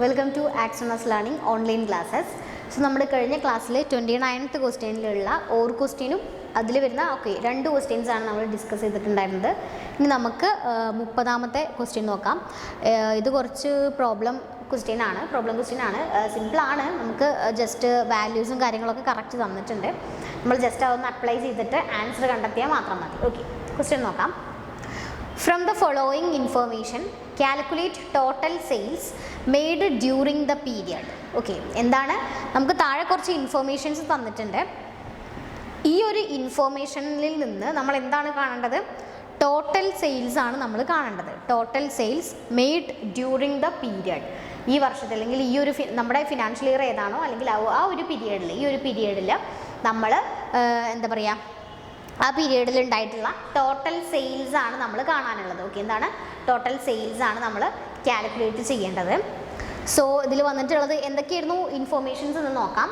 Welcome to Axonus learning online classes. So നമ്മുടെ കഴിഞ്ഞ ക്ലാസ്സിൽ 29th ക്വസ്റ്റ്യനിലുള്ള ഓർ ക്വസ്റ്റ്യനും അതിൽ വരുന്ന രണ്ട് ക്വസ്റ്റ്യൻസാണ് നമ്മൾ ഡിസ്കസ് ചെയ്തിട്ടുണ്ടായിരുന്നത്. ഇനി നമുക്ക് 30ാമത്തെ ക്വസ്റ്റ്യൻ നോക്കാം. ഇത് കുറച്ച് പ്രോബ്ലം ക്വസ്റ്റ്യൻ ആണ്. സിമ്പിളാണ്. നമുക്ക് ജസ്റ്റ് വാല്യൂസും കാര്യങ്ങളൊക്കെ കറക്റ്റ് തന്നിട്ടുണ്ട്. നമ്മൾ ജസ്റ്റ് അതൊന്ന് അപ്ലൈ ചെയ്തിട്ട് ആൻസർ കണ്ടെത്തിയാൽ മാത്രം മതി. ക്വസ്റ്റ്യൻ നോക്കാം. From the following information, calculate total sales made during the period. എന്താണ് നമുക്ക് താഴെ കുറച്ച് ഇൻഫോർമേഷൻസ് തന്നിട്ടുണ്ട്. ഈ ഒരു ഇൻഫോർമേഷനിൽ നിന്ന് നമ്മൾ എന്താണ് കാണേണ്ടത്? ടോട്ടൽ സെയിൽസ് ആണ് നമ്മൾ കാണേണ്ടത്. Total sales made during the period. ഈ വർഷത്തിൽ അല്ലെങ്കിൽ ഈ ഒരു നമ്മുടെ ഫിനാൻഷ്യൽ ഇയർ ഏതാണോ അല്ലെങ്കിൽ ആ ഒരു പീരിയഡിൽ നമ്മൾ എന്താ പറയുക, ആ പീരീഡിൽ ഉണ്ടായിട്ടുള്ള ടോട്ടൽ സെയിൽസ് ആണ് നമ്മൾ കാണാനുള്ളത്. എന്താണ് ടോട്ടൽ സെയിൽസ് ആണ് നമ്മൾ കാൽക്കുലേറ്റ് ചെയ്യേണ്ടത്. സോ ഇതിൽ വന്നിട്ടുള്ളത് എന്തൊക്കെയായിരുന്നു ഇൻഫോർമേഷൻസ് എന്ന് നോക്കാം.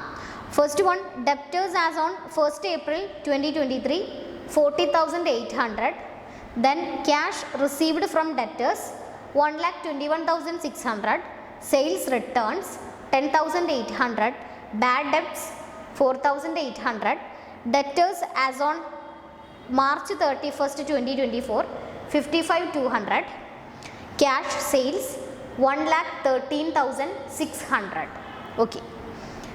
First one, debtors as on 1st April 2023 40,800. Then cash received from debtors 1,21,600. Sales returns 10,800. Bad debts 4,800. Debtors as on March 31st 2024 55,200. Cash sales 1,13,600.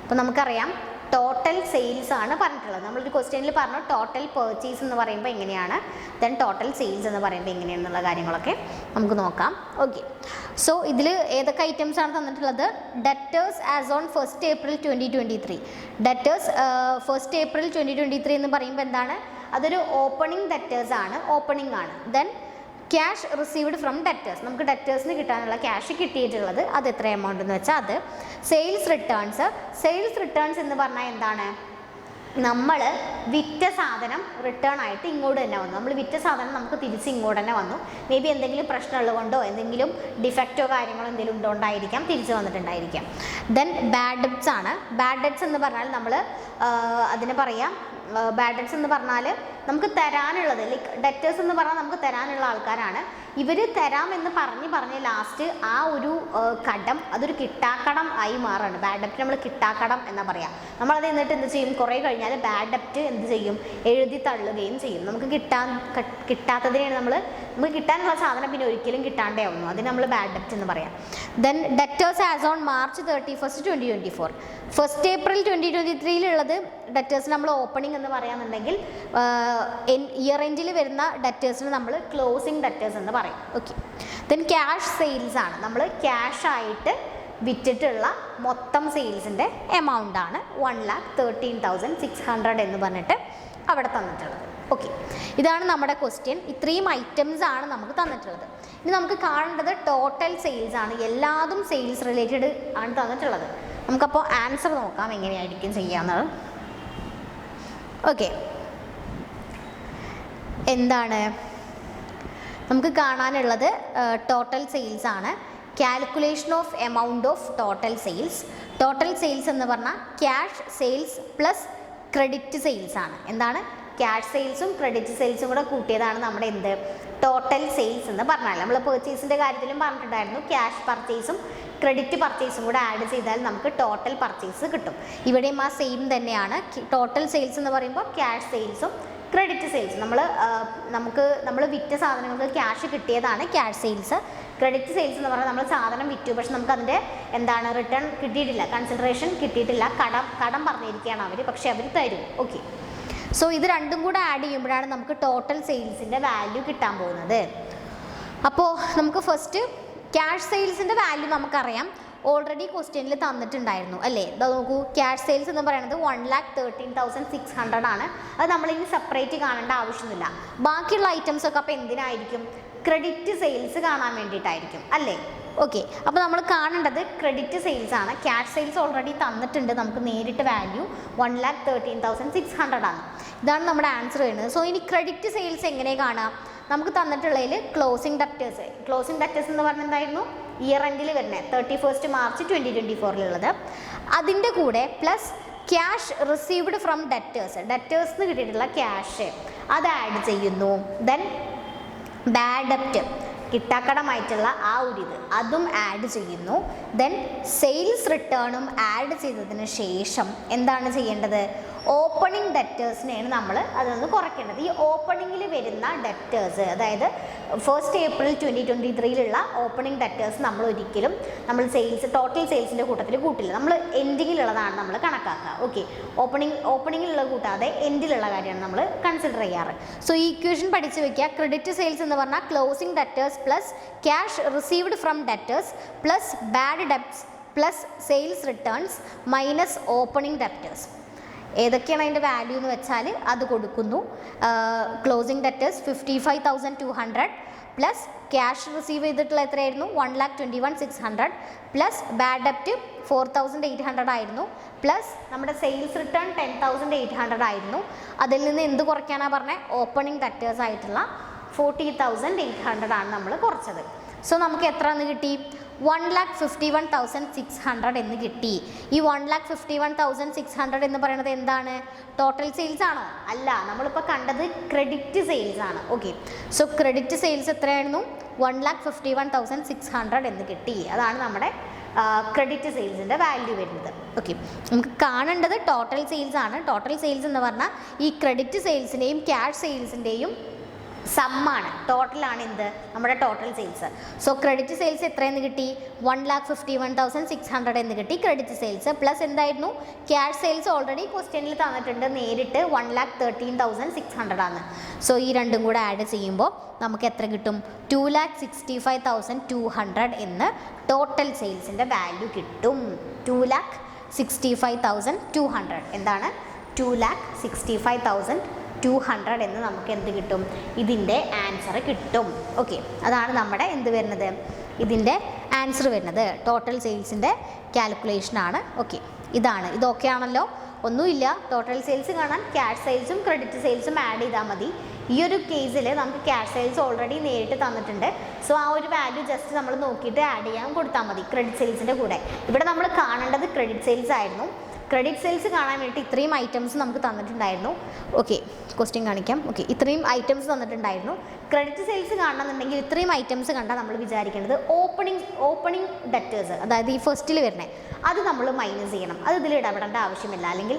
അപ്പോൾ നമുക്കറിയാം ടോട്ടൽ സെയിൽസ് ആണ് പറഞ്ഞിട്ടുള്ളത്. നമ്മളൊരു ക്വസ്റ്റ്യനിൽ പറഞ്ഞു ടോട്ടൽ പർച്ചേസ് എന്ന് പറയുമ്പോൾ എങ്ങനെയാണ്, ദെൻ ടോട്ടൽ സെയിൽസ് എന്ന് പറയുമ്പോൾ എങ്ങനെയാണെന്നുള്ള കാര്യങ്ങളൊക്കെ നമുക്ക് നോക്കാം. സോ ഇതിൽ ഏതൊക്കെ ഐറ്റംസ് ആണ് തന്നിട്ടുള്ളത്? Debtors as on 1st April 2023. Debtors 1st April 2023 എന്ന് പറയുമ്പോൾ എന്താണ്? അതൊരു ഓപ്പണിംഗ് ഡെപ്റ്റേഴ്സ് ആണ്. Then cash received from debtors, നമുക്ക് ഡെപ്റ്റേഴ്സിന് കിട്ടാനുള്ള ക്യാഷ് കിട്ടിയിട്ടുള്ളത് അത് എത്ര എമൗണ്ട് എന്ന് വെച്ചാൽ അത്. സെയിൽസ് റിട്ടേൺസ് എന്ന് പറഞ്ഞാൽ എന്താണ്? നമ്മൾ വിറ്റ സാധനം റിട്ടേൺ ആയിട്ട് ഇങ്ങോട്ട് തന്നെ വന്നു. നമ്മൾ വിറ്റ സാധനം നമുക്ക് തിരിച്ച് ഇങ്ങോട്ട് തന്നെ വന്നു. മേ ബി എന്തെങ്കിലും പ്രശ്നമുള്ളതുകൊണ്ടോ എന്തെങ്കിലും ഡിഫക്റ്റോ കാര്യങ്ങളോ എന്തെങ്കിലും ഉണ്ടോണ്ടായിരിക്കാം തിരിച്ച് വന്നിട്ടുണ്ടായിരിക്കാം. ദെൻ ബാഡ് ഡെപ്റ്റ്സ് ആണ്. ബാഡ് ഡെപ്റ്റ്സ് എന്ന് പറഞ്ഞാൽ നമ്മൾ അതിന് പറയാം, ബാഡ് ഡെപ്റ്റ്സ് എന്ന് പറഞ്ഞാൽ നമുക്ക് തരാനുള്ളത്, ലൈക്ക് ഡെപ്റ്റേഴ്സ് എന്ന് പറഞ്ഞാൽ നമുക്ക് തരാനുള്ള ആൾക്കാരാണ്. ഇവർ തരാമെന്ന് പറഞ്ഞ് ലാസ്റ്റ് ആ ഒരു കടം അതൊരു കിട്ടാക്കടം ആയി മാറാണ്. ബാഡ് ഡെപ്റ്റ് നമ്മൾ കിട്ടാക്കടം എന്നാ പറയാം. നമ്മളത് എന്നിട്ട് എന്ത് ചെയ്യും? കുറേ കഴിഞ്ഞാൽ ബാഡ് ഡെപ്റ്റ് എന്ത് ചെയ്യും? എഴുതി തള്ളുകയും ചെയ്യും. നമുക്ക് കിട്ടാത്തതിനെയാണ് നമുക്ക് കിട്ടാനുള്ള സാധനം പിന്നെ ഒരിക്കലും കിട്ടാണ്ടേ ആവുന്നു. അതിന് നമ്മൾ ബാഡ് ഡെപ്റ്റ് എന്ന് പറയാം. Then debtors as on March 31st 2024. 1st April 2023 debtors നമ്മൾ ഓപ്പണിംഗ് എന്ന് പറയാന്നുണ്ടെങ്കിൽ ഇയർ എൻഡിൽ വരുന്ന ഡെപ്റ്റേഴ്സിന് നമ്മൾ ക്ലോസിംഗ് ഡെപ്റ്റേഴ്സ് എന്ന് പറയും. ദെൻ ക്യാഷ് സെയിൽസ് ആണ്. നമ്മൾ ക്യാഷ് ആയിട്ട് വിറ്റിട്ടുള്ള മൊത്തം സെയിൽസിൻ്റെ എമൗണ്ട് ആണ് 1,13,600 എന്ന് പറഞ്ഞിട്ട് അവിടെ തന്നിട്ടുള്ളത്. ഇതാണ് നമ്മുടെ ക്വസ്റ്റ്യൻ. ഇത്രയും ഐറ്റംസ് ആണ് നമുക്ക് തന്നിട്ടുള്ളത്. ഇനി നമുക്ക് കാണേണ്ടത് ടോട്ടൽ സെയിൽസ് ആണ്. എല്ലാതും സെയിൽസ് റിലേറ്റഡ് ആണ് തന്നിട്ടുള്ളത്. നമുക്കപ്പോൾ ആൻസർ നോക്കാം എങ്ങനെയായിരിക്കും ചെയ്യാവുന്നത്. എന്താണ് നമുക്ക് കാണാനുള്ളത്? ടോട്ടൽ സെയിൽസ് ആണ്. Calculation of amount of total sales. Total sales എന്ന് പറഞ്ഞാൽ cash sales plus credit sales ആണ്. എന്താണ്? ക്യാഷ് സെയിൽസും ക്രെഡിറ്റ് സെയിൽസും കൂടെ കൂട്ടിയതാണ് നമ്മുടെ എന്ത് ടോട്ടൽ സെയിൽസ് എന്ന് പറഞ്ഞാൽ. നമ്മൾ പെർച്ചേസിൻ്റെ കാര്യത്തിലും പറഞ്ഞിട്ടുണ്ടായിരുന്നു, ക്യാഷ് പർച്ചേസും ക്രെഡിറ്റ് പർച്ചേസും കൂടെ ആഡ് ചെയ്താൽ നമുക്ക് ടോട്ടൽ പർച്ചേസ് കിട്ടും. ഇവിടെയും ആ സെയിം തന്നെയാണ്. ടോട്ടൽ സെയിൽസ് എന്ന് പറയുമ്പോൾ ക്യാഷ് സെയിൽസും ക്രെഡിറ്റ് സെയിൽസ് നമ്മൾ വിറ്റ സാധനങ്ങൾക്ക് ക്യാഷ് കിട്ടിയതാണ് ക്യാഷ് സെയിൽസ്. ക്രെഡിറ്റ് സെയിൽസ് എന്ന് പറഞ്ഞാൽ നമ്മൾ സാധനം വിറ്റു, പക്ഷെ നമുക്ക് അതിൻ്റെ എന്താണ് റിട്ടേൺ കിട്ടിയിട്ടില്ല, കൺസിഡറേഷൻ കിട്ടിയിട്ടില്ല, കടം പറഞ്ഞിരിക്കുകയാണ് അവർ, പക്ഷെ അവർ തരും. സോ ഇത് രണ്ടും കൂടെ ആഡ് ചെയ്യുമ്പോഴാണ് നമുക്ക് ടോട്ടൽ സെയിൽസിൻ്റെ വാല്യൂ കിട്ടാൻ പോകുന്നത്. അപ്പോൾ നമുക്ക് ഫസ്റ്റ് ക്യാഷ് സെയിൽസിൻ്റെ വാല്യൂ നമുക്കറിയാം, ഓൾറെഡി ക്വസ്റ്റ്യനിൽ തന്നിട്ടുണ്ടായിരുന്നു അല്ലേ? നോക്കൂ, ക്യാഷ് സെയിൽസ് എന്ന് പറയുന്നത് 1,13,600 ആണ്. അത് നമ്മളിനി സെപ്പറേറ്റ് കാണേണ്ട ആവശ്യമില്ല. ബാക്കിയുള്ള ഐറ്റംസ് ഒക്കെ അപ്പോൾ എന്തിനായിരിക്കും? ക്രെഡിറ്റ് സെയിൽസ് കാണാൻ വേണ്ടിയിട്ടായിരിക്കും അല്ലേ? അപ്പോൾ നമ്മൾ കാണേണ്ടത് ക്രെഡിറ്റ് സെയിൽസ് ആണ്. ക്യാഷ് സെയിൽസ് ഓൾറെഡി തന്നിട്ടുണ്ട്, നമുക്ക് നേരിട്ട് വാല്യൂ 1,13,600 ആണ്. ഇതാണ് നമ്മുടെ ആൻസർ വരുന്നത്. സോ ഇനി ക്രെഡിറ്റ് സെയിൽസ് എങ്ങനെ കാണാം? നമുക്ക് തന്നിട്ടുള്ളതിൽ ക്ലോസിംഗ് ഡെപ്റ്റേഴ്സ് എന്ന് പറഞ്ഞാൽ എന്തായിരുന്നു? ഇയർ എൻഡിൽ വരുന്നത് 31st March 2024 അതിൻ്റെ കൂടെ പ്ലസ് ക്യാഷ് റിസീവ്ഡ് ഫ്രം ഡെപ്റ്റേഴ്സിന് കിട്ടിയിട്ടുള്ള ക്യാഷ് അത് ആഡ് ചെയ്യുന്നു. ദെൻ ബാഡ് ഡെപ്റ്റ് കിട്ടാക്കടമായിട്ടുള്ള ആ ഒരു അതും ആഡ് ചെയ്യുന്നു. ദെൻ സെയിൽസ് റിട്ടേണും ആഡ് ചെയ്തതിന് ശേഷം എന്താണ് ചെയ്യേണ്ടത്? ഓപ്പണിംഗ് ഡെറ്റേഴ്സിനെയാണ് നമ്മൾ അതൊന്ന് കുറയ്ക്കേണ്ടത്. ഈ ഓപ്പണിങ്ങിൽ വരുന്ന ഡെറ്റേഴ്സ്, അതായത് 1st April 2023 ഓപ്പണിംഗ് ഡെറ്റേഴ്സ് നമ്മൾ ഒരിക്കലും ടോട്ടൽ സെയിൽസിൻ്റെ കൂട്ടത്തിൽ കൂട്ടില്ല. നമ്മൾ എൻഡിങ്ങിലുള്ളതാണ് നമ്മൾ കണക്കാക്കുക. ഓക്കെ, ഓപ്പണിങ്ങിലുള്ള കൂട്ടാതെ എൻഡിലുള്ള കാര്യമാണ് നമ്മൾ കൺസിഡർ ചെയ്യാറ്. സോ ഈ ഇക്വേഷൻ പഠിച്ചു വെക്കുക. ക്രെഡിറ്റ് സെയിൽസ് എന്ന് പറഞ്ഞാൽ closing debtors plus cash received from debtors plus bad debts plus sales returns minus opening debtors. ഏതൊക്കെയാണ് അതിൻ്റെ വാല്യൂ എന്ന് വെച്ചാൽ അത് കൊടുക്കുന്നു. Closing debtors 55,200 plus cash receive ചെയ്തിട്ടുള്ള എത്രയായിരുന്നു? 1,21,600 പ്ലസ് ബാഡ് ഡെപ്റ്റ് 4,800 ആയിരുന്നു പ്ലസ് നമ്മുടെ സെയിൽസ് റിട്ടേൺ 10,800 ആയിരുന്നു. അതിൽ നിന്ന് എന്ത് കുറയ്ക്കാനാണ് പറഞ്ഞത്? ഓപ്പണിംഗ് ഡെറ്റേഴ്സ് ആയിട്ടുള്ള 40,800 ആണ് നമ്മൾ കുറച്ചത്. സോ നമുക്ക് എത്ര എന്ന് കിട്ടി? 1,51,600 എന്ന് കിട്ടി. ഈ 1,51,600 എന്ന് പറയുന്നത് എന്താണ്? ടോട്ടൽ സെയിൽസ് ആണോ? അല്ല, നമ്മളിപ്പോൾ കണ്ടത് ക്രെഡിറ്റ് സെയിൽസ് ആണ്. ഓക്കെ, സോ ക്രെഡിറ്റ് സെയിൽസ് എത്രയായിരുന്നു? 1,51,600 എന്ന് കിട്ടി. അതാണ് നമ്മുടെ ക്രെഡിറ്റ് സെയിൽസിൻ്റെ വാല്യൂ വരുന്നത്. ഓക്കെ, നമുക്ക് കാണേണ്ടത് ടോട്ടൽ സെയിൽസ് ആണ്. ടോട്ടൽ സെയിൽസ് എന്ന് പറഞ്ഞാൽ ഈ ക്രെഡിറ്റ് സെയിൽസിൻ്റെയും ക്യാഷ് സെയിൽസിൻ്റെയും സമ്മാണ്, ടോട്ടലാണ് എന്ത്? നമ്മുടെ total sales. So credit sales എത്രയെന്ന് കിട്ടി? 1,51,600 എന്ന് കിട്ടി ക്രെഡിറ്റ് സെയിൽസ്. പ്ലസ് എന്തായിരുന്നു? ക്യാഷ് സെയിൽസ് ഓൾറെഡി ക്വസ്റ്റ്യനിൽ തന്നിട്ടുണ്ട്, നേരിട്ട് 1,13,600 ആണ്. സോ ഈ രണ്ടും കൂടെ ആഡ് ചെയ്യുമ്പോൾ നമുക്ക് എത്ര കിട്ടും? 2,65,200 എന്ന് ടോട്ടൽ സെയിൽസിൻ്റെ വാല്യൂ കിട്ടും. 2,65,200 എന്താണ്? 2,65,200 എന്ന് നമുക്ക് എന്ത് കിട്ടും? ഇതിൻ്റെ ആൻസർ കിട്ടും. ഓക്കെ, അതാണ് നമ്മുടെ എന്ത് വരുന്നത്? ഇതിൻ്റെ ആൻസർ വരുന്നത് ടോട്ടൽ സെയിൽസിൻ്റെ കാൽക്കുലേഷനാണ്. ഓക്കെ, ഇതൊക്കെ ആണല്ലോ. ഒന്നുമില്ല, ടോട്ടൽ സെയിൽസ് കാണാൻ ക്യാഷ് സെയിൽസും ക്രെഡിറ്റ് സെയിൽസും ആഡ് ചെയ്താൽ മതി. ഈ ഒരു കേസിൽ നമുക്ക് ക്യാഷ് സെയിൽസ് ഓൾറെഡി നേരിട്ട് തന്നിട്ടുണ്ട്. സോ ആ ഒരു വാല്യൂ ജസ്റ്റ് നമ്മൾ നോക്കിയിട്ട് ആഡ് ചെയ്യാൻ കൊടുത്താൽ മതി ക്രെഡിറ്റ് സെയിൽസിൻ്റെ കൂടെ. ഇവിടെ നമ്മൾ കാണേണ്ടത് ക്രെഡിറ്റ് സെയിൽസ് ആയിരുന്നു. ക്രെഡിറ്റ് സെയിൽസ് കാണാൻ വേണ്ടിയിട്ട് ഇത്രയും ഐറ്റംസ് നമുക്ക് തന്നിട്ടുണ്ടായിരുന്നു. ഓക്കെ, ക്വസ്റ്റ്യൻ കാണിക്കാം. ഓക്കെ, ഇത്രയും ഐറ്റംസ് തന്നിട്ടുണ്ടായിരുന്നു. ക്രെഡിറ്റ് സെയിൽസ് കാണണമെന്നുണ്ടെങ്കിൽ ഇത്രയും ഐറ്റംസ് കണ്ടാൽ നമ്മൾ വിചാരിക്കേണ്ടത് ഓപ്പണിംഗ് ഡെറ്റേഴ്സ്, അതായത് ഈ ഫസ്റ്റിൽ വരുന്നത്, അത് നമ്മൾ മൈനസ് ചെയ്യണം. അത് ഇതിൽ ഇടപെടേണ്ട ആവശ്യമില്ല, അല്ലെങ്കിൽ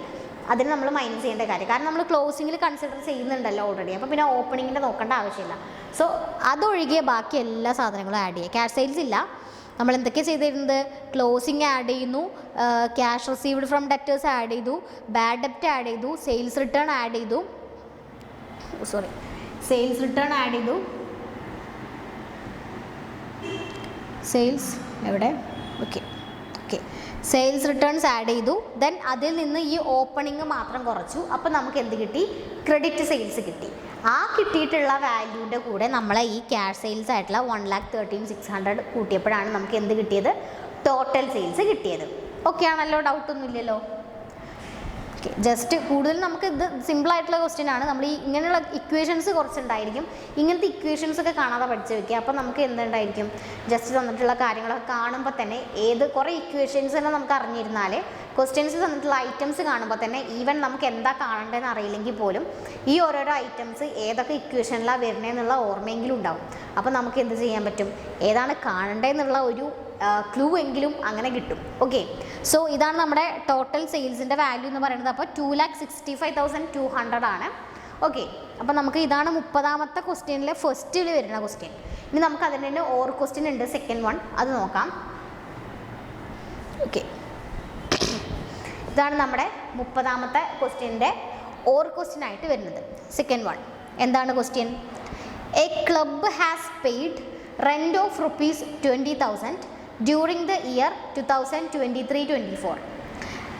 അതിന് നമ്മൾ മൈനസ് ചെയ്യേണ്ട കാര്യം. കാരണം നമ്മൾ ക്ലോസിങ്ങിൽ കൺസിഡർ ചെയ്യുന്നുണ്ടല്ലോ ഓൾറെഡി, അപ്പോൾ പിന്നെ ഓപ്പണിങ്ങിൻ്റെ നോക്കേണ്ട ആവശ്യമില്ല. സോ അതൊഴികെ ബാക്കി എല്ലാ സാധനങ്ങളും ആഡ് ചെയ്യുക. ക്യാഷ് സെയിൽസ് ഇല്ല, നമ്മൾ എന്തൊക്കെ ചെയ്തിരുന്നത്? ക്ലോസിങ് ആഡ് ചെയ്യുന്നു, cash received from debtors add ചെയ്തു, ബാഡ് ഡെപ്റ്റ് ആഡ് ചെയ്തു, സെയിൽസ് റിട്ടേൺ ആഡ് ചെയ്തു, സെയിൽസ് എവിടെ? ഓക്കെ, സെയിൽസ് റിട്ടേൺസ് ആഡ് ചെയ്തു. ദെൻ അതിൽ നിന്ന് ഈ ഓപ്പണിങ് മാത്രം കുറച്ചു. അപ്പോൾ നമുക്ക് എന്ത് കിട്ടി? ക്രെഡിറ്റ് സെയിൽസ് കിട്ടി. ആ കിട്ടിയിട്ടുള്ള വാല്യൂൻ്റെ കൂടെ നമ്മളെ ഈ ക്യാഷ് സെയിൽസ് ആയിട്ടുള്ള 1,13,600 കൂട്ടിയപ്പോഴാണ് നമുക്ക് എന്ത് കിട്ടിയത്? ടോട്ടൽ സെയിൽസ് കിട്ടിയത്. ഓക്കെ ആണല്ലോ, ഡൗട്ടൊന്നുമില്ലല്ലോ. ഓക്കെ, ജസ്റ്റ് കൂടുതൽ നമുക്ക് ഇത് സിമ്പിളായിട്ടുള്ള ക്വസ്റ്റ്യൻ ആണ്. നമ്മൾ ഈ ഇങ്ങനെയുള്ള ഇക്വേഷൻസ് കുറച്ചുണ്ടായിരിക്കും. ഇങ്ങനത്തെ ഇക്വേഷൻസ് ഒക്കെ കാണാതെ പഠിച്ചു വെക്കുക. അപ്പോൾ നമുക്ക് എന്തുണ്ടായിരിക്കും? ജസ്റ്റ് തന്നിട്ടുള്ള കാര്യങ്ങളൊക്കെ കാണുമ്പോൾ തന്നെ കുറേ ഇക്വേഷൻസ് തന്നെ നമുക്ക് അറിഞ്ഞിരുന്നാൽ ക്വസ്റ്റ്യൻസ് തന്നിട്ടുള്ള ഐറ്റംസ് കാണുമ്പോൾ തന്നെ ഈവൻ നമുക്ക് എന്താ കാണേണ്ടതെന്ന് അറിയില്ലെങ്കിൽ പോലും ഈ ഓരോരോ ഐറ്റംസ് ഏതൊക്കെ ഇക്വേഷനിലാണ് വരുന്നതെന്നുള്ള ഓർമ്മയെങ്കിലും ഉണ്ടാവും. അപ്പോൾ നമുക്ക് എന്ത് ചെയ്യാൻ പറ്റും? ഏതാണ് കാണേണ്ടതെന്നുള്ള ഒരു ക്ലൂ എങ്കിലും അങ്ങനെ കിട്ടും. ഓക്കെ, സോ ഇതാണ് നമ്മുടെ ടോട്ടൽ സെയിൽസിൻ്റെ വാല്യൂ എന്ന് പറയുന്നത്. അപ്പോൾ 2,65,200 ആണ്. ഓക്കെ, അപ്പോൾ നമുക്ക് ഇതാണ് 30ാമത്തെ ക്വസ്റ്റ്യനിലെ ഫസ്റ്റിൽ വരുന്ന ക്വസ്റ്റ്യൻ. ഇനി നമുക്ക് അതിന് തന്നെ ഓർ ക്വസ്റ്റ്യൻ ഉണ്ട്, സെക്കൻഡ് വൺ, അത് നോക്കാം. ഓക്കെ, ഇതാണ് നമ്മുടെ 30ാമത്തെ ക്വസ്റ്റ്യൻ്റെ ഓർ ക്വസ്റ്റ്യൻ ആയിട്ട് വരുന്നത്. സെക്കൻഡ് വൺ എന്താണ് question? A club has paid rent of ₹20,000 during the year 2023-24.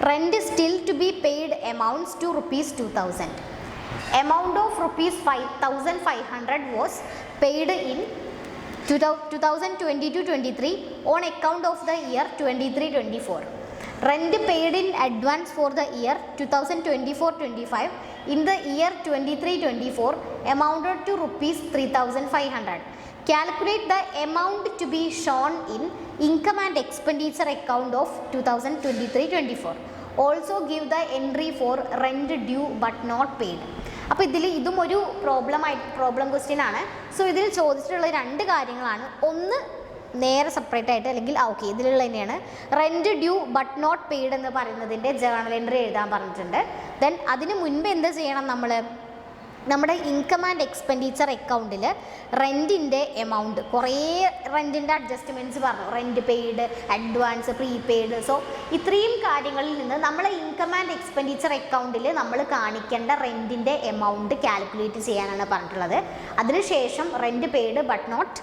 Rent still to be paid amounts to ₹2,000. Amount of ₹5,500 was paid in 2022-23 on account of the year 23-24. Rent paid in advance for the year 2024-25 in the year 23-24 amounted to ₹3,500. Calculate the amount to be shown in income and expenditure account of 2023-24. Also give the entry for rent due but not paid. അപ്പോൾ ഇതും ഒരു problem question ആണ്. So ഇതിൽ ചോദിച്ചിട്ടുള്ള 2 കാര്യങ്ങളാണ്. ഒന്ന് നേരെ separate ആയിട്ട്, അല്ലെങ്കിൽ ഓക്കെ ഇതിലുള്ള തന്നെയാണ് rent due but not paid എന്ന് പറയുന്നതിൻ്റെ ജേണൽ എൻട്രി എഴുതാൻ പറഞ്ഞിട്ടുണ്ട്. ദെൻ അതിന് മുൻപ് എന്ത് ചെയ്യണം, നമ്മുടെ ഇൻകം ആൻഡ് എക്സ്പെൻഡിച്ചർ അക്കൗണ്ടിൽ റെൻറ്റിൻ്റെ എമൗണ്ട്, കുറേ റെൻറ്റിൻ്റെ അഡ്ജസ്റ്റ്മെൻറ്റ്സ് പറഞ്ഞു, rent paid, advance, prepaid. So ഇത്രയും കാര്യങ്ങളിൽ നിന്ന് നമ്മളെ ഇൻകം ആൻഡ് എക്സ്പെൻഡിച്ചർ അക്കൗണ്ടിൽ നമ്മൾ കാണിക്കേണ്ട റെൻറ്റിൻ്റെ എമൗണ്ട് കാൽക്കുലേറ്റ് ചെയ്യാനാണ് പറഞ്ഞിട്ടുള്ളത്. അതിനുശേഷം rent paid but not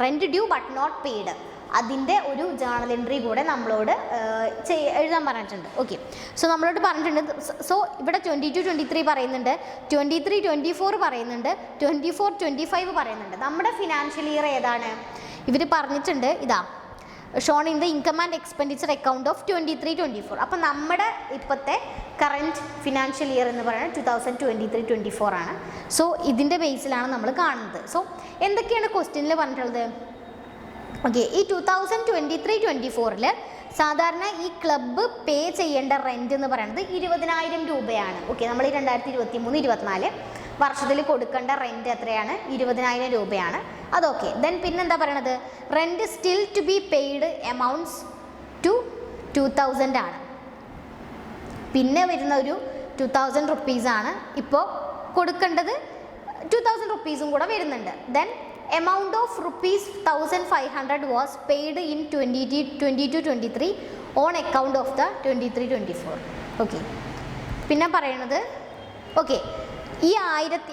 rent due but not paid, അതിൻ്റെ ഒരു ജേണൽ എൻട്രി കൂടെ നമ്മളോട് എഴുതാൻ പറഞ്ഞിട്ടുണ്ട്. ഓക്കെ, സോ നമ്മളോട് പറഞ്ഞിട്ടുണ്ട്. സോ ഇവിടെ 22-23 പറയുന്നുണ്ട്, 23-24 പറയുന്നുണ്ട്, 24-25 പറയുന്നുണ്ട്. നമ്മുടെ ഫിനാൻഷ്യൽ ഇയർ ഏതാണ് ഇവർ പറഞ്ഞിട്ടുണ്ട്, ഇതാ shown in the income and expenditure account of 23-24. അപ്പോൾ നമ്മുടെ ഇപ്പോഴത്തെ കറൻറ്റ് ഫിനാൻഷ്യൽ ഇയർ എന്ന് പറയുന്നത് 2023-24 ആണ്. സോ ഇതിൻ്റെ ബേസിലാണ് നമ്മൾ കാണുന്നത്. സോ എന്തൊക്കെയാണ് ക്വസ്റ്റ്യനിൽ പറഞ്ഞിട്ടുള്ളത്? ഓക്കെ, ഈ 2023-24 സാധാരണ ഈ ക്ലബ്ബ് പേ ചെയ്യേണ്ട റെൻറ്റ് എന്ന് പറയുന്നത് 20,000 രൂപയാണ്. ഓക്കെ, നമ്മൾ ഈ 2023-24 വർഷത്തിൽ കൊടുക്കേണ്ട റെൻറ്റ് എത്രയാണ്? 20,000 രൂപയാണ്. അതൊക്കെ. ദെൻ പിന്നെന്താ പറയണത്? Rent still to be paid amounts to 2,000 ആണ്. പിന്നെ വരുന്ന ഒരു 2,000 റുപ്പീസാണ് ഇപ്പോൾ കൊടുക്കേണ്ടത്. 2,000 റുപ്പീസും കൂടെ വരുന്നുണ്ട്. Then amount of ₹1,500 was paid in 22-23 on account of the 23-24. Okay, പിന്നെ പറയണത് ഓക്കെ ഈ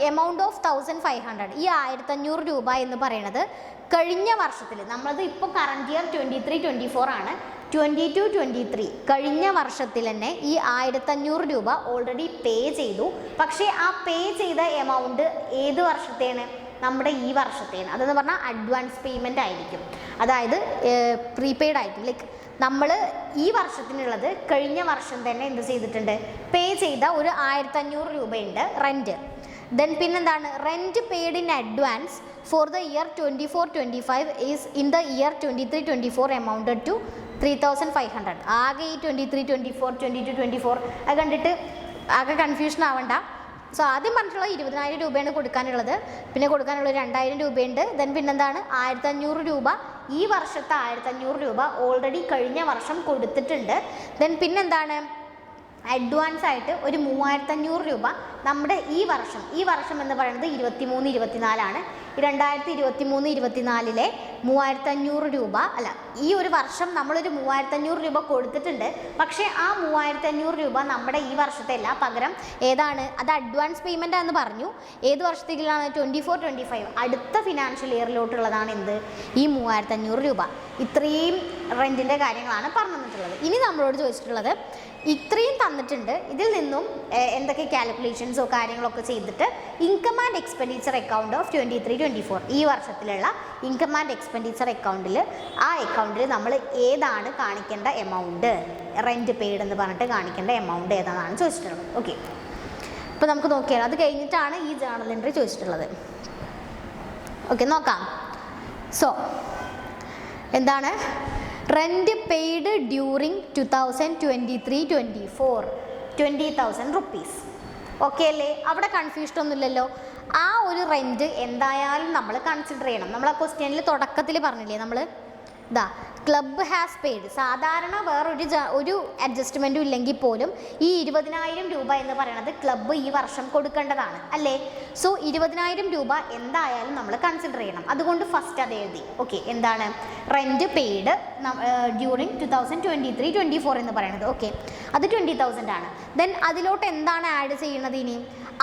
എമൗണ്ട് ഓഫ് 1,500, ഈ 1,500 രൂപ എന്ന് പറയുന്നത് കഴിഞ്ഞ വർഷത്തിൽ, നമ്മളത് ഇപ്പോൾ കറണ്ട് ഇയർ 23-24 ആണ്, 22-23 കഴിഞ്ഞ വർഷത്തിൽ തന്നെ ഈ 1,500 രൂപ ഓൾറെഡി പേ ചെയ്തു. പക്ഷേ ആ പേ ചെയ്ത എമൗണ്ട് ഏത് വർഷത്തെയാണ്? നമ്മുടെ ഈ വർഷത്തേന്. അതെന്ന് പറഞ്ഞാൽ അഡ്വാൻസ് പേയ്മെൻ്റ് ആയിരിക്കും, അതായത് പ്രീപെയ്ഡ് ആയിരിക്കും. ലൈക്ക് നമ്മൾ ഈ വർഷത്തിനുള്ളത് കഴിഞ്ഞ വർഷം തന്നെ എന്ത് ചെയ്തിട്ടുണ്ട്? പേ ചെയ്ത ഒരു 1,500 രൂപയുണ്ട് റെൻറ്റ്. ദെൻ പിന്നെന്താണ്? Rent paid in advance for the year 24-25 is in the year 23-24 amounted to 3,500. ആകെ ഈ 23-24 22-24 അത് കണ്ടിട്ട് ആകെ കൺഫ്യൂഷൻ ആവണ്ട. സോ ആദ്യം പറഞ്ഞിട്ടുള്ള 20,000 രൂപയാണ് കൊടുക്കാനുള്ളത്, പിന്നെ കൊടുക്കാനുള്ളത് 2,000 രൂപയുണ്ട്. ദെൻ പിന്നെന്താണ്? 1,500 രൂപ, ഈ വർഷത്തെ 1,500 രൂപ ഓൾറെഡി കഴിഞ്ഞ വർഷം കൊടുത്തിട്ടുണ്ട്. ദെൻ പിന്നെന്താണ്? അഡ്വാൻസ് ആയിട്ട് ഒരു 3,500 രൂപ നമ്മുടെ ഈ വർഷം എന്ന് പറയുന്നത് 23-24 ആണ്. 2023-24 3,500 രൂപ അല്ല, ഈ ഒരു വർഷം നമ്മളൊരു 3,500 രൂപ കൊടുത്തിട്ടുണ്ട്. പക്ഷേ ആ 3,500 രൂപ നമ്മുടെ ഈ വർഷത്തെ അല്ല, പകരം ഏതാണ്? അത് അഡ്വാൻസ് പേയ്മെൻ്റ് ആണെന്ന് പറഞ്ഞു. ഏത് വർഷത്തേക്കാണ്? 24-25 അടുത്ത ഫിനാൻഷ്യൽ ഇയറിലോട്ടുള്ളതാണ് എന്ത്? ഈ 3,500 രൂപ. ഇത്രയും റെൻറ്റിൻ്റെ കാര്യങ്ങളാണ് പറഞ്ഞു തന്നിട്ടുള്ളത്. ഇനി നമ്മളോട് ചോദിച്ചിട്ടുള്ളത്, ഇത്രയും തന്നിട്ടുണ്ട്, ഇതിൽ നിന്നും എന്തൊക്കെ കാൽക്കുലേഷൻസോ കാര്യങ്ങളൊക്കെ ചെയ്തിട്ട് income and expenditure account of 23-24 ഈ വർഷത്തിലുള്ള ഇൻകം ആൻഡ് എക്സ്പെൻഡിച്ചർ അക്കൗണ്ടിൽ, ആ അക്കൗണ്ടിൽ നമ്മൾ ഏതാണ് കാണിക്കേണ്ട എമൗണ്ട്, റെൻറ്റ് പെയ്ഡ് എന്ന് പറഞ്ഞിട്ട് കാണിക്കേണ്ട എമൗണ്ട് ഏതാണെന്നാണ് ചോദിച്ചിട്ടുള്ളത്. ഓക്കെ, അപ്പോൾ നമുക്ക് നോക്കിയാൽ അത് കഴിഞ്ഞിട്ടാണ് ഈ ജേണൽ എൻട്രി ചോദിച്ചിട്ടുള്ളത്. ഓക്കെ, നോക്കാം. സോ എന്താണ്? Rent paid during 2023-24 20,000 rupees. Okay അല്ലേ? അവിടെ കൺഫ്യൂഷൻ ഒന്നുമില്ലല്ലോ. ആ ഒരു റെൻറ്റ് എന്തായാലും നമ്മൾ കൺസിഡർ ചെയ്യണം. നമ്മൾ ആ ക്വസ്റ്റ്യനിൽ തുടക്കത്തിൽ പറഞ്ഞില്ലേ, നമ്മൾ ഇതാ ക്ലബ്ബ് ഹാസ് പെയ്ഡ്. സാധാരണ വേറൊരു അഡ്ജസ്റ്റ്മെൻറ്റും ഇല്ലെങ്കിൽ പോലും ഈ 20,000 രൂപ എന്ന് പറയുന്നത് ക്ലബ്ബ് ഈ വർഷം കൊടുക്കേണ്ടതാണ് അല്ലേ? സോ 20,000 രൂപ എന്തായാലും നമ്മൾ കൺസിഡർ ചെയ്യണം. അതുകൊണ്ട് ഫസ്റ്റ് അത് എഴുതി. ഓക്കെ, എന്താണ്? റെൻറ്റ് പെയ്ഡ് ഡ്യൂറിങ് 2023-24 എന്ന് പറയുന്നത്. ഓക്കെ, അത് 20,000 ആണ്. ദെൻ അതിലോട്ട് എന്താണ് ആഡ് ചെയ്യുന്നത്? ഇനി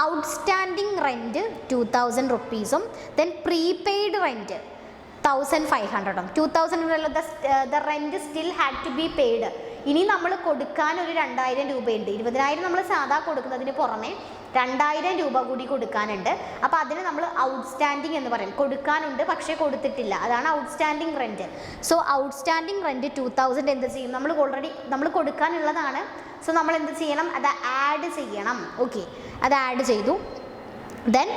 ഔട്ട്സ്റ്റാൻഡിങ് റെൻറ്റ് 2,000 റുപ്പീസും then prepaid rent 1,500. 2,000 the rent still had to be paid. ഇനി നമ്മൾ കൊടുക്കാൻ ഒരു 2,000 രൂപയുണ്ട്. 20,000 നമ്മൾ സാധാ കൊടുക്കുന്നതിന് പുറമെ 2,000 രൂപ കൂടി കൊടുക്കാനുണ്ട്. അപ്പോൾ അതിന് നമ്മൾ ഔട്ട്സ്റ്റാൻഡിങ് എന്ന് പറയും. കൊടുക്കാനുണ്ട് പക്ഷേ കൊടുത്തിട്ടില്ല, അതാണ് outstanding rent. So outstanding rent 2,000 എന്ത് ചെയ്യും? നമ്മൾ കൊടുക്കാനുള്ളതാണ്. സോ നമ്മൾ എന്ത് ചെയ്യണം? അത് ആഡ് ചെയ്യണം. ഓക്കെ, അത് ആഡ് ചെയ്തു. ദെൻ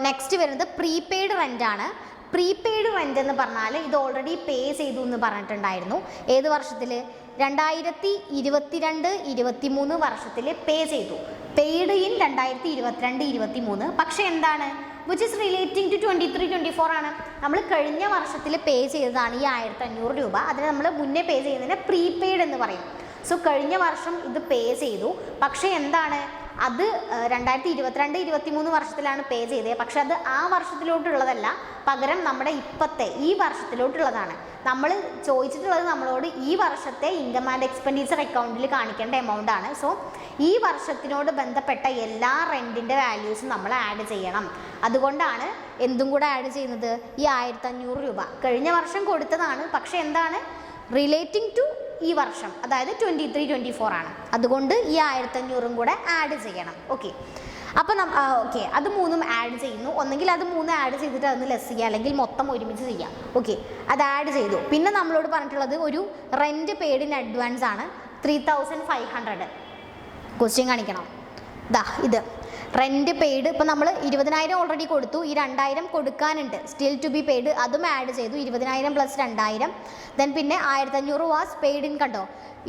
നെക്സ്റ്റ് വരുന്നത് പ്രീപെയ്ഡ് റെൻ്റ് ആണ്. പ്രീപെയ്ഡ് റെൻ്റ് എന്ന് പറഞ്ഞാൽ ഇത് ഓൾറെഡി പേ ചെയ്തു എന്ന് പറഞ്ഞിട്ടുണ്ടായിരുന്നു. ഏത് വർഷത്തിൽ? 2022-23 വർഷത്തിൽ പേ ചെയ്തു. Paid in 2022-23. പക്ഷേ എന്താണ്, വിച്ച് ഇസ് റിലേറ്റിംഗ് ടു 23-24 ആണ്. നമ്മൾ കഴിഞ്ഞ വർഷത്തിൽ പേ ചെയ്തതാണ് ഈ 1500 രൂപ. അതിന് നമ്മൾ മുന്നേ പേ ചെയ്യുന്നതിന് പ്രീപെയ്ഡ് എന്ന് പറയും. സോ കഴിഞ്ഞ വർഷം ഇത് പേ ചെയ്തു. പക്ഷേ എന്താണ്, അത് 2022-23 വർഷത്തിലാണ് പേ ചെയ്തത്. പക്ഷെ അത് ആ വർഷത്തിലോട്ടുള്ളതല്ല, പകരം നമ്മുടെ ഇപ്പോഴത്തെ ഈ വർഷത്തിലോട്ടുള്ളതാണ്. നമ്മൾ ചോദിച്ചിട്ടുള്ളത് നമ്മളോട് ഈ വർഷത്തെ ഇൻകം ആൻഡ് എക്സ്പെൻഡിച്ചർ അക്കൗണ്ടിൽ കാണിക്കേണ്ട എമൗണ്ട് ആണ്. സോ ഈ വർഷത്തിനോട് ബന്ധപ്പെട്ട എല്ലാ റെൻറ്റിൻ്റെ വാല്യൂസും നമ്മൾ ആഡ് ചെയ്യണം. അതുകൊണ്ടാണ് എന്തും കൂടെ ആഡ് ചെയ്യുന്നത്, ഈ 1500 രൂപ കഴിഞ്ഞ വർഷം കൊടുത്തതാണ്. പക്ഷെ എന്താണ്, റിലേറ്റിംഗ് ടു ഈ വർഷം, അതായത് 23-24 ആണ്. അതുകൊണ്ട് ഈ 1500 കൂടെ ആഡ് ചെയ്യണം. ഓക്കെ, അപ്പോൾ ഓക്കെ, അത് മൂന്നും ആഡ് ചെയ്യുന്നു. ഒന്നെങ്കിൽ അത് മൂന്ന് ആഡ് ചെയ്തിട്ട് അതൊന്ന് ലെസ് ചെയ്യുക, അല്ലെങ്കിൽ മൊത്തം ഒരുമിച്ച് ചെയ്യാം. ഓക്കെ, അത് ആഡ് ചെയ്തു. പിന്നെ നമ്മളോട് പറഞ്ഞിട്ടുള്ളത് ഒരു റെൻറ്റ് പെയ്ഡ് ഇൻ അഡ്വാൻസ് ആണ് 3500. ക്വസ്റ്റ്യൻ കാണിക്കണം. ഇത് റെൻറ്റ് പെയ്ഡ്. ഇപ്പോൾ നമ്മൾ 20,000 ഓൾറെഡി കൊടുത്തു, ഈ 2000 കൊടുക്കാനുണ്ട്, സ്റ്റിൽ ടു ബി പെയ്ഡ്, അതും ആഡ് ചെയ്തു. 20,000 + 2000. ദെൻ പിന്നെ 1500 വാസ് പെയ്ഡ് ഇൻ, കണ്ടോ,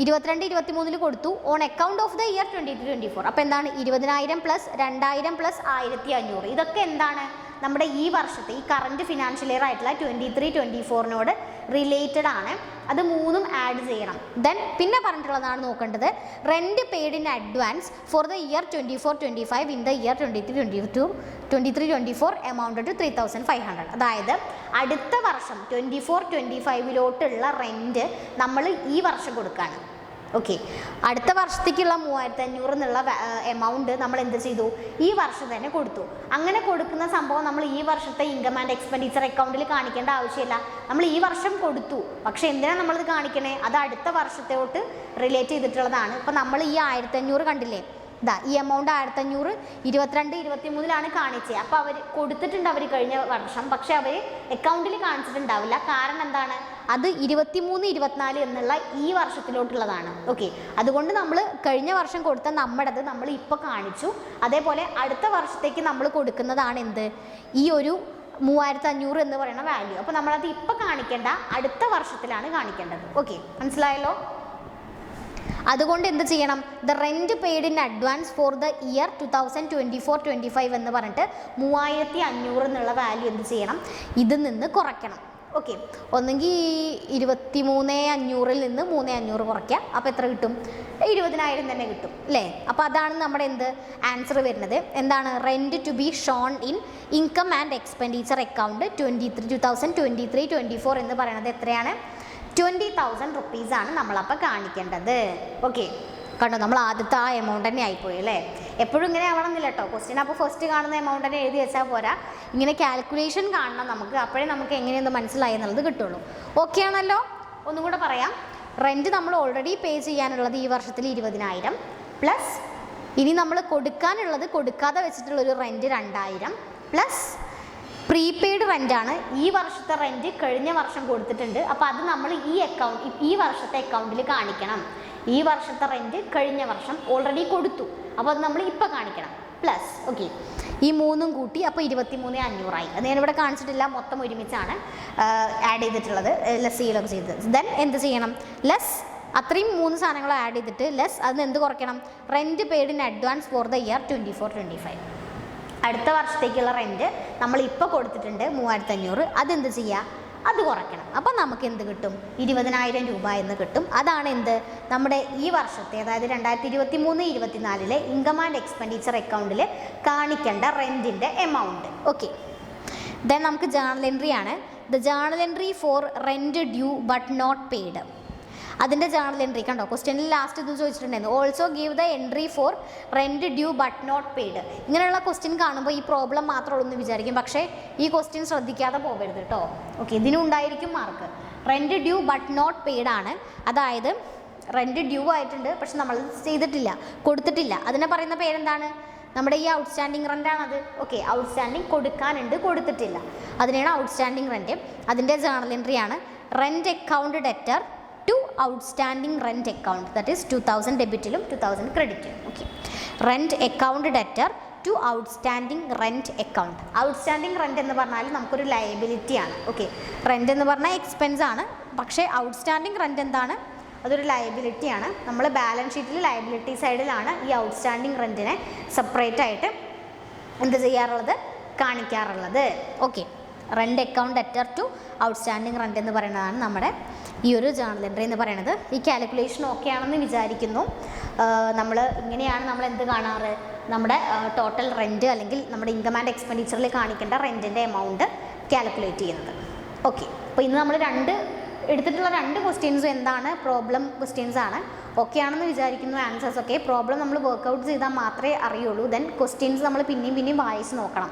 22-23 കൊടുത്തു on account of the year 23-24. അപ്പോൾ എന്താണ്, 20,000 + 2000 + 1500. ഇതൊക്കെ എന്താണ്, നമ്മുടെ ഈ വർഷത്തെ ഈ കറണ്ട് ഫിനാൻഷ്യൽ ഇയർ ആയിട്ടുള്ള 23-24 റിലേറ്റഡ് ആണ്. അത് മൂന്നും ആഡ് ചെയ്യണം. ദെൻ പിന്നെ പറഞ്ഞിട്ടുള്ളതാണ് നോക്കേണ്ടത്, rent paid in advance for the year 24-25 in the year 23-24 amount to 3500. അതായത് അടുത്ത വർഷം 24-25 റെൻറ്റ് നമ്മൾ ഈ വർഷം കൊടുക്കുകയാണ്. ഓക്കെ, അടുത്ത വർഷത്തേക്കുള്ള 3500 എന്നുള്ള എമൗണ്ട് നമ്മൾ എന്ത് ചെയ്തു, ഈ വർഷം തന്നെ കൊടുത്തു. അങ്ങനെ കൊടുക്കുന്ന സംഭവം നമ്മൾ ഈ വർഷത്തെ ഇൻകം ആൻഡ് എക്സ്പെൻഡിച്ചർ അക്കൗണ്ടിൽ കാണിക്കേണ്ട ആവശ്യമില്ല. നമ്മൾ ഈ വർഷം കൊടുത്തു, പക്ഷേ എന്തിനാണ് നമ്മളത് കാണിക്കണേ, അത് അടുത്ത വർഷത്തോട്ട് റിലേറ്റ് ചെയ്തിട്ടുള്ളതാണ്. ഇപ്പം നമ്മൾ ഈ 1500 കണ്ടില്ലേ, ഈ എമൗണ്ട് 1500 22-23 കാണിച്ചത്. അപ്പോൾ അവർ കൊടുത്തിട്ടുണ്ട് അവർ കഴിഞ്ഞ വർഷം, പക്ഷെ അവർ അക്കൗണ്ടിൽ കാണിച്ചിട്ടുണ്ടാവില്ല. കാരണം എന്താണ്, അത് 23-24 എന്നുള്ള ഈ വർഷത്തിലോട്ടുള്ളതാണ്. ഓക്കെ, അതുകൊണ്ട് നമ്മൾ കഴിഞ്ഞ വർഷം കൊടുത്ത നമ്മുടേത് നമ്മൾ ഇപ്പോൾ കാണിച്ചു. അതേപോലെ അടുത്ത വർഷത്തേക്ക് നമ്മൾ കൊടുക്കുന്നതാണ് എന്ത്, ഈ ഒരു 3500 എന്ന് പറയുന്ന വാല്യൂ. അപ്പോൾ നമ്മളത് ഇപ്പോൾ കാണിക്കേണ്ട, അടുത്ത വർഷത്തിലാണ് കാണിക്കേണ്ടത്. ഓക്കെ, മനസ്സിലായല്ലോ? അതുകൊണ്ട് എന്ത് ചെയ്യണം, the rent paid in advance for the year 2024-25 എന്ന് പറഞ്ഞിട്ട് 3500 എന്നുള്ള വാല്യൂ എന്ത് ചെയ്യണം, ഇതിൽ നിന്ന് കുറയ്ക്കണം. ഓക്കെ, ഒന്നെങ്കിൽ 23,500 നിന്ന് 3,500 കുറയ്ക്കുക. അപ്പോൾ എത്ര കിട്ടും, 20,000 തന്നെ കിട്ടും അല്ലേ? അപ്പോൾ അതാണ് നമ്മുടെ എന്ത് ആൻസർ വരുന്നത്. എന്താണ്, rent to be shown in income and expenditure account 2023-24 എന്ന് പറയുന്നത് എത്രയാണ്, 20,000 റുപ്പീസാണ് നമ്മളപ്പോൾ കാണിക്കേണ്ടത്. ഓക്കെ, കണ്ടോ, നമ്മൾ ആദ്യത്തെ ആ എമൗണ്ട് തന്നെ ആയിപ്പോയി അല്ലേ? എപ്പോഴും ഇങ്ങനെ ആവണമെന്നില്ല കേട്ടോ ക്വസ്റ്റ്യൻ. അപ്പോൾ ഫസ്റ്റ് കാണുന്ന എമൗണ്ട് തന്നെ എഴുതി വെച്ചാൽ പോരാ, ഇങ്ങനെ കാൽക്കുലേഷൻ കാണണം നമുക്ക്. അപ്പോഴേ നമുക്ക് എങ്ങനെയൊന്ന് മനസ്സിലായി എന്നുള്ളത് കിട്ടുള്ളൂ. ഓക്കെ ആണല്ലോ? ഒന്നും കൂടെ പറയാം. റെൻറ്റ് നമ്മൾ ഓൾറെഡി പേ ചെയ്യാനുള്ളത് ഈ വർഷത്തിൽ 20,000 പ്ലസ് ഇനി നമ്മൾ കൊടുക്കാനുള്ളത് കൊടുക്കാതെ വെച്ചിട്ടുള്ളൊരു റെൻറ്റ് 2000 പ്ലസ് പ്രീപെയ്ഡ് റെൻ്റാണ്. ഈ വർഷത്തെ റെൻറ്റ് കഴിഞ്ഞ വർഷം കൊടുത്തിട്ടുണ്ട്. അപ്പോൾ അത് നമ്മൾ ഈ വർഷത്തെ അക്കൗണ്ടിൽ കാണിക്കണം. ഈ വർഷത്തെ റെൻറ്റ് കഴിഞ്ഞ വർഷം ഓൾറെഡി കൊടുത്തു, അപ്പോൾ അത് നമ്മൾ ഇപ്പോൾ കാണിക്കണം. പ്ലസ് ഓക്കെ, ഈ മൂന്നും കൂട്ടി അപ്പോൾ 23,500 അത് ഞാനിവിടെ കാണിച്ചിട്ടില്ല, മൊത്തം ഒരുമിച്ചാണ് ആഡ് ചെയ്തിട്ടുള്ളത്, ലെസ് ചെയ്യലൊക്കെ ചെയ്തത്. ദെൻ എന്ത് ചെയ്യണം, ലെസ് അത്രയും 3 സാധനങ്ങൾ ആഡ് ചെയ്തിട്ട് ലെസ് അതിന് എന്ത് കുറയ്ക്കണം, rent paid in advance for the year 24-25. അടുത്ത വർഷത്തേക്കുള്ള റെൻറ്റ് നമ്മൾ ഇപ്പോൾ കൊടുത്തിട്ടുണ്ട് 3500, അതെന്ത് ചെയ്യുക, അത് കുറയ്ക്കണം. അപ്പം നമുക്ക് എന്ത് കിട്ടും, 20,000 രൂപ എന്ന് കിട്ടും. അതാണ് എന്ത്, നമ്മുടെ ഈ വർഷത്തെ അതായത് 2023-24 ഇൻകം ആൻഡ് എക്സ്പെൻഡിച്ചർ അക്കൗണ്ടിൽ കാണിക്കേണ്ട റെൻറ്റിൻ്റെ എമൗണ്ട്. ഓക്കെ, ദെൻ നമുക്ക് ജേണൽ എൻട്രി ആണ്. The journal entry for rent due but not paid. അതിൻ്റെ ജേണൽ എൻട്രി കണ്ടോ, ക്വസ്റ്റ്യനിൽ ലാസ്റ്റ് ഇത് ചോദിച്ചിട്ടുണ്ടായിരുന്നു. Also give the entry for rent due but not paid. ഇങ്ങനെയുള്ള ക്വസ്റ്റ്യൻ കാണുമ്പോൾ ഈ പ്രോബ്ലം മാത്രമേ ഉള്ളൂ എന്ന് വിചാരിക്കും, പക്ഷേ ഈ ക്വസ്റ്റ്യൻ ശ്രദ്ധിക്കാതെ പോകരുത് കേട്ടോ. ഓക്കെ, ഇതിനുണ്ടായിരിക്കും mark. Rent due but not paid ആണ്. അതായത് റെൻറ്റ് ഡ്യൂ ആയിട്ടുണ്ട്, പക്ഷെ നമ്മൾ ചെയ്തിട്ടില്ല, കൊടുത്തിട്ടില്ല. അതിനെ പറയുന്ന പേരെന്താണ്, നമ്മുടെ ഈ ഔട്ട്സ്റ്റാൻഡിങ് റെൻ്റാണത്. ഓക്കെ, ഔട്ട്സ്റ്റാൻഡിങ് കൊടുക്കാനുണ്ട്, കൊടുത്തിട്ടില്ല, അതിനെയാണ് ഔട്ട്സ്റ്റാൻഡിങ് റെൻറ്റ്. അതിൻ്റെ ജേണൽ എൻട്രി ആണ് rent account debtor to outstanding rent account, that is 2000 ഡെബിറ്റിലും 2000 ക്രെഡിറ്റിലും. Okay, rent account debtor to outstanding rent account. Outstanding rent എന്ന് പറഞ്ഞാൽ നമുക്കൊരു ലയബിലിറ്റി ആണ്. ഓക്കെ, റെൻറ്റ് എന്ന് പറഞ്ഞാൽ എക്സ്പെൻസ് ആണ്, പക്ഷേ ഔട്ട്സ്റ്റാൻഡിങ് റെൻറ്റ് എന്താണ്? അതൊരു ലയബിലിറ്റി ആണ്. നമ്മൾ ബാലൻസ് ഷീറ്റിൽ ലയബിലിറ്റി സൈഡിലാണ് ഈ ഔട്ട്സ്റ്റാൻഡിങ് റെൻറ്റിനെ സെപ്പറേറ്റ് ആയിട്ട് എന്ത് ചെയ്യാറുള്ളത്? കാണിക്കാറുള്ളത്. Okay, rent account debtor to outstanding rent എന്ന് പറയുന്നതാണ് നമ്മുടെ ഈ ഒരു ജേർണൽ എൻട്രി എന്ന് പറയുന്നത്. ഈ കാൽക്കുലേഷൻ ഓക്കെ ആണെന്ന് വിചാരിക്കുന്നു. നമ്മൾ ഇങ്ങനെയാണ് നമ്മൾ എന്ത് കാണാറ്? നമ്മുടെ ടോട്ടൽ റെൻറ്റ് അല്ലെങ്കിൽ നമ്മുടെ ഇൻകം ആൻഡ് എക്സ്പെൻഡിച്ചറിൽ കാണിക്കേണ്ട റെൻറ്റിൻ്റെ എമൗണ്ട് കാൽക്കുലേറ്റ് ചെയ്യുന്നത്. ഓക്കെ, അപ്പോൾ ഇന്ന് നമ്മൾ എടുത്തിട്ടുള്ള 2 ക്വസ്റ്റ്യൻസും എന്താണ്? പ്രോബ്ലം ക്വസ്റ്റ്യൻസ് ആണ്. ഓക്കെ ആണെന്ന് വിചാരിക്കുന്നു ആൻസേഴ്സ് ഒക്കെ. പ്രോബ്ലം നമ്മൾ വർക്കൗട്ട് ചെയ്താൽ മാത്രമേ അറിയുള്ളൂ. ദെൻ ക്വസ്റ്റ്യൻസ് നമ്മൾ പിന്നെയും വായിച്ച് നോക്കണം.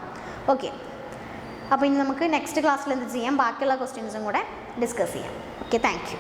ഓക്കെ, അപ്പോൾ ഇനി നമുക്ക് നെക്സ്റ്റ് ക്ലാസ്സിൽ എന്ത് ചെയ്യാം? ബാക്കിയുള്ള ക്വസ്റ്റ്യൻസും കൂടെ ഡിസ്കസ് ചെയ്യാം. Okay, thank you.